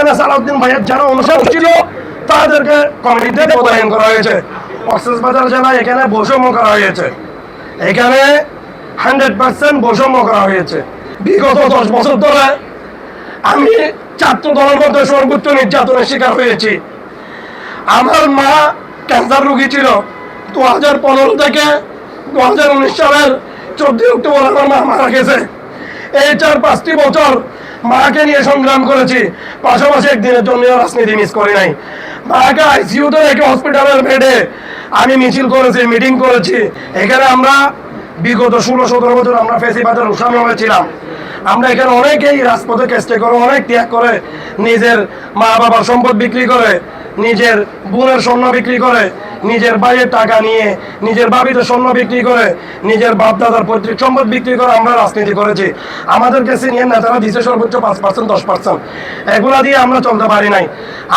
এখানে সালাউদ্দিন ভাইয়ের যারা অনুসারী ছিল তাদেরকে কমিটিতে পদায়ন করা হয়েছে। কক্সবাজার জেলায় এখানে বৈষম্য করা হয়েছে, এখানে 100% বৈষম্য করা হয়েছে। বিগত 10 বছর ধরে আমি ছাত্র দলের মধ্যে সর্বোচ্চ নির্যাতনের শিকার হয়েছি। আমার মা ক্যান্সার রোগী ছিল। 2015 থেকে 2019 সালের 14 অক্টোবর আমার মা মারা গেছে। এই 4-5টি বছর মাকে নিয়ে সংগ্রাম করেছি, পাশাপাশি একদিনের জন্য রাজনীতি মিস করি নাই। মাকে আইসিইউতে রেখে হসপিটালের বেডে আমি মিছিল করেছি, মিটিং করেছি। এখানে আমরা বিগত 16-17 বছর আমরা ফেসিবাদের সামনে হয়েছিলাম। আমরা এখানে অনেকেই রাজপথে চেষ্টা করে, অনেক ত্যাগ করে, নিজের মা বাবার সম্পদ বিক্রি করে, নিজের বোনের স্বর্ণ বিক্রি করে, নিজের ভাইয়ের টাকা নিয়ে, নিজের বাবিদের স্বর্ণ বিক্রি করে, নিজের বাপ দাদার পৈতৃক সম্পদ বিক্রি করে আমরা রাজনীতি করেছি। আমাদেরকে সিনিয়র নেতারা দিচ্ছে সর্বোচ্চ 5%, 10%। এগুলা দিয়ে আমরা চলতে পারি নাই।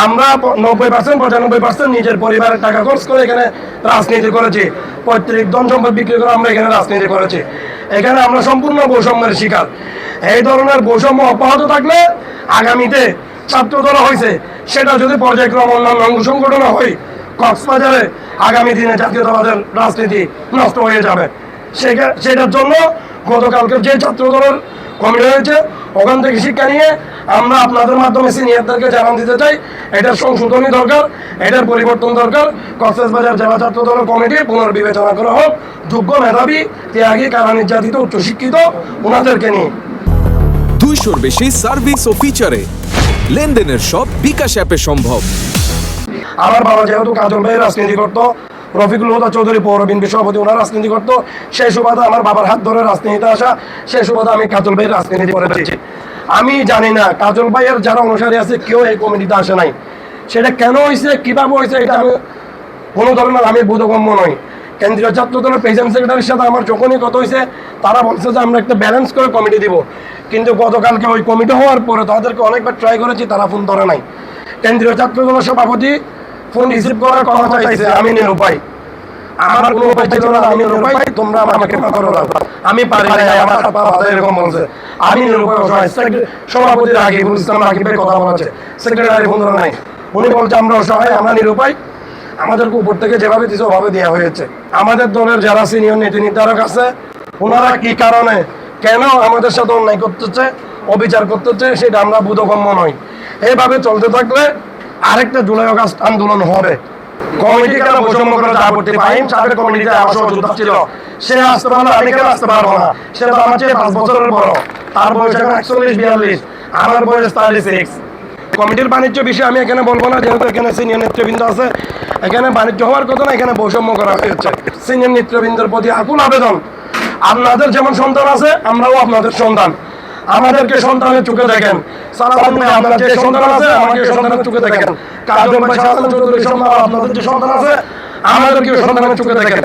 আমরা 90%, 95% নিজের পরিবারের টাকা খরচ করে এখানে রাজনীতি করেছি। পৈতৃক ধন সম্পদ বিক্রি করে আমরা এখানে রাজনীতি করেছি। এখানে আমরা সম্পূর্ণ বৈষম্যের শিকার। এই ধরনের বৈষম্য অব্যাহত থাকলে আগামীতে ছাত্র দল হয়েছে, সেটা যদি পর্যায়ক্রমে অন্যান্য অঙ্গ সংগঠন হয়, কক্সবাজারে আগামী দিনে জাতীয়তাবাদের রাজনীতি নষ্ট হয়ে যাবে। সেটার জন্য গতকালকে যে ছাত্র দলের কমিটি হয়েছে, ওখান থেকে শিক্ষা নিয়ে আমরা আপনাদের মাধ্যমে সিনিয়রদেরকে জানান দিতে চাই, এটার সংশোধনী দরকার, এটার পরিবর্তন দরকার। কক্সবাজার জেলা ছাত্র দলের কমিটি পুনর্বিবেচনা করা হোক, যোগ্য, মেধাবী, ত্যাগী, কারা নির্যাতিত, উচ্চশিক্ষিত ওনাদেরকে নিয়ে। 200-র বেশি সার্ভিস ও ফিচারে লেনদেনের সব বিকাশ অ্যাপে সম্ভব। আমার বাবা যেহেতু কাজল ভাই রাজনীতি করতো, রফিকুল হুদা চৌধুরী পৌর বিএনপি সভাপতি, ওনার রাজনীতি করতো, সেই সুবাদে আমার বাবার হাত ধরে রাজনীতিতে আসা, সেই সুবাদে আমি কাজল ভাইয়ের রাজনীতি করেছি। আমি জানি না কাজল ভাইয়ের যারা অনুসারী আছে কেউ এই কমিটিতে আসে নাই। সেটা কেন হয়েছে, কিভাবে হয়েছে, এটা আমি কোনো ধরনের আমি বোধগম্য নই। কেন্দ্রীয় ছাত্র দলের প্রেসিডেন্ট সেক্রেটারির সাথে আমার যখনই কথা হয়েছে, তারা বলছে যে আমরা একটা ব্যালেন্স করে কমিটি দিব। কিন্তু গতকালকে ওই কমিটি হওয়ার পরে তাদেরকে অনেকবার ট্রাই করেছি, তারা ফোন ধরে নাই। কেন্দ্রীয় ছাত্র দলের সভাপতি ফোন রিসিভ করার কথা চাইছে, আমি নিরুপায়, আমার কোনো উপায় ছিল না, আমি নিরুপায়, তোমরা আমাকে মাফ করে দাও, আমি পারি না, আমার হাত পা বাঁধা, এরকম বলছে। আমি নিরুপায়, অসহায়। সভাপতির আকিবুল ইসলাম আকিবের কথা বলেছে, সেক্রেটারি ফোন ধরে নাই। উনি বলছে আমরা অসহায়, আমরা নিরুপায়, আমাদেরকে উপর থেকে যেভাবে দিচ্ছে ওভাবে দেওয়া হয়েছে। আমাদের দলের যারা সিনিয়র নীতি নির্ধারক আছে, ওনারা কি কারণে কেন আমাদের সাথে অন্যায় করতেছে, অবিচার করতেছে, সেটা আমরা বোধগম্য নই। এইভাবে চলতে থাকলে আরেকটা জুলাই আগস্ট আন্দোলন হবে। কমিটি কেন বৈষম্য করে আপত্তি পাই, সাবেক কমিটিতে আমার সহযোদ্ধা ছিল, সে আসতে পারলো, আমি কেন আসতে পারবো না? সে তো আমার চেয়ে 5 বছরের বড়, তার বয়স এখন 41-42, আমার বয়স 36। কমিটির বাণিজ্য বিষয়ে আমি এখানে বলবো না, যেহেতু এখানে সিনিয়র নেতৃবৃন্দ আছে। এখানে বাণিজ্য হওয়ার কথা না, এখানে বৈষম্য করা হয়েছে। সিনিয়র নেতৃবৃন্দের প্রতি আকুল আবেদন, আপনাদের যেমন সন্তান আছে, আমরাও আপনাদের সন্তান, আমাদেরকে সন্তানের চোখে দেখেন। সালাউদ্দিন ভাই, আপনার যে সন্তান আছে, আমাকে সন্তানের চোখে দেখেন। কাজল ভাই, শাহজাহান চৌধুরী সন্তান, আপনাদের যে সন্তান আছে, আমাদেরকে সন্তানের চোখে দেখেন।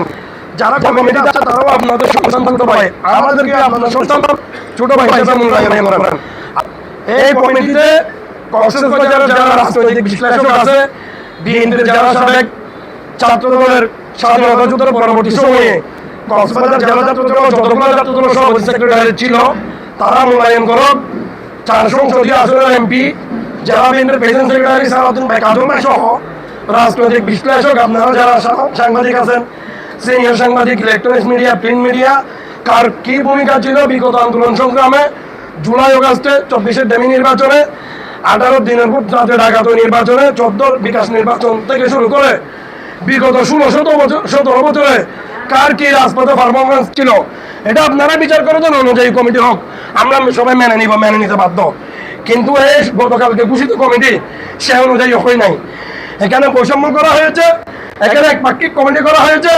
যারা কমিটিতে আছে তারাও আপনাদের সন্তান, ছোট ভাই, আমাদেরকে আপনাদের সন্তান, ছোট ভাই হিসেবে মূল্যায়ন করেন। এই কমিটিতে কক্সবাজারের যারা রাজনৈতিক বিশ্লেষক আছে, বিএনপির যারা সাবেক ছাত্র দলের স্বাধীনতা যুদ্ধের পরবর্তী সময়ে কক্সবাজার জেলা ছাত্র দল, যতগুলো ছাত্র দলের সভাপতি সেক্রেটারি ছিল, তারা মূল্যায়ন করো। 4 সংসদীয় আসনের এমপি, জেলা বিএনপির প্রেসিডেন্ট সেক্রেটারি সালাউদ্দিন ভাই, কাজল ভাই সহ রাজনৈতিক বিশ্লেষক, আপনারা যারা সাংবাদিক আছেন, সিনিয়র সাংবাদিক, ইলেকট্রনিক্স মিডিয়া, প্রিন্ট মিডিয়া, কার কি ভূমিকা ছিল বিগত আন্দোলন সংগ্রামে, জুলাই আগস্টে, 24-এর ডেমি নির্বাচনে, 18 দিনের পর জাতীয় ডাকাত নির্বাচনে, 14 বিকাশ নির্বাচন থেকে শুরু করে বিগত 16-17 বছরে কার কি রাজপথে পারফরমেন্স ছিল, এটা আপনারা বিচার করে দেন। অনুযায়ী কমিটি হোক, আমরা সবাই মেনে নিতে বাধ্য। কিন্তু এই গতকালকে ঘোষিত কমিটি সে অনুযায়ী হয় নাই। এখানে বৈষম্য করা হয়েছে, এখানে একপাক্ষিক কমিটি করা হয়েছে,